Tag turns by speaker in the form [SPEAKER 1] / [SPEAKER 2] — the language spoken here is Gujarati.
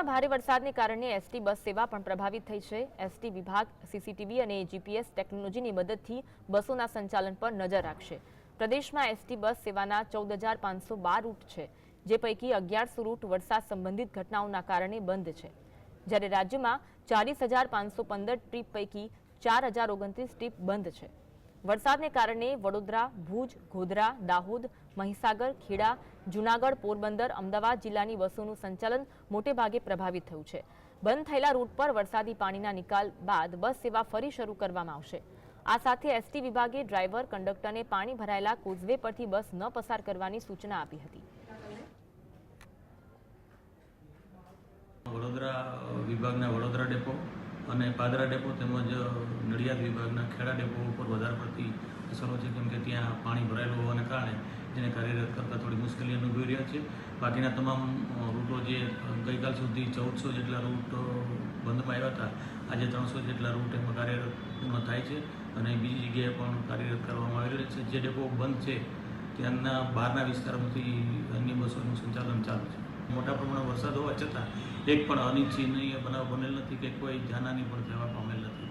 [SPEAKER 1] વડોદરામાં ભારે વરસાદને કારણે એસટી બસ સેવા પણ પ્રભાવિત થઈ છે। એસટી વિભાગ સીસીટીવી અને જીપીએસ ટેકનોલોજીની મદદથી બસોના સંચાલન પર નજર રાખશે। પ્રદેશમાં એસટી બસ સેવાના 14,512 રૂટ છે, જે પૈકી 1100 રૂટ વરસાદ સંબંધિત ઘટનાઓના કારણે બંધ છે, જ્યારે રાજ્યમાં 40,515 ટ્રીપ પૈકી 4,029 ટ્રીપ બંધ છે। વરસાદને કારણે વડોદરા, ભુજ, ગોધરા, દાહોદ, મહીસાગર, ખેડા, જૂનાગઢ, પોરબંદર, અમદાવાદ જિલ્લાની બસોનું સંચાલન મોટે ભાગે પ્રભાવિત થયું છે। બંધ થયેલા રૂટ પર વરસાદી પાણીના નિકાલ બાદ બસ સેવા ફરી શરૂ કરવામાં આવશે। આ સાથે એસટી વિભાગે ડ્રાઈવર, કંડક્ટરને પાણી ભરાયેલા કોઝવે પરથી બસ ન પસાર કરવાની સૂચના આપી હતી।
[SPEAKER 2] વડોદરા વિભાગના વડોદરા ડેપો અને પાદરા ડેપો તેમજ નડિયાદ વિભાગના ખેડા ડેપો ઉપર વધારે પડતી અસરો છે, કેમ કે ત્યાં પાણી ભરાયેલું હોવાને કારણે જેને કાર્યરત કરતાં થોડી મુશ્કેલી અનુભવી રહ્યા છે। બાકીના તમામ રૂટો જે ગઈકાલ સુધી 1400 જેટલા રૂટ બંધમાં આવ્યા હતા, આજે 300 જેટલા રૂટ એમાં કાર્યરત પૂર્ણ થાય છે અને બીજી જગ્યાએ પણ કાર્યરત કરવામાં આવી રહ્યા છે। જે ડેપો બંધ છે ત્યાંના બહારના વિસ્તારોમાંથી અન્ય બસોનું સંચાલન ચાલુ છે। મોટા પ્રમાણમાં વરસાદ હોવા છતાં એક પણ અનિચ્છનીય બનાવ બનેલ નથી કે કોઈ જાનહાની પણ થવા પામેલ નથી।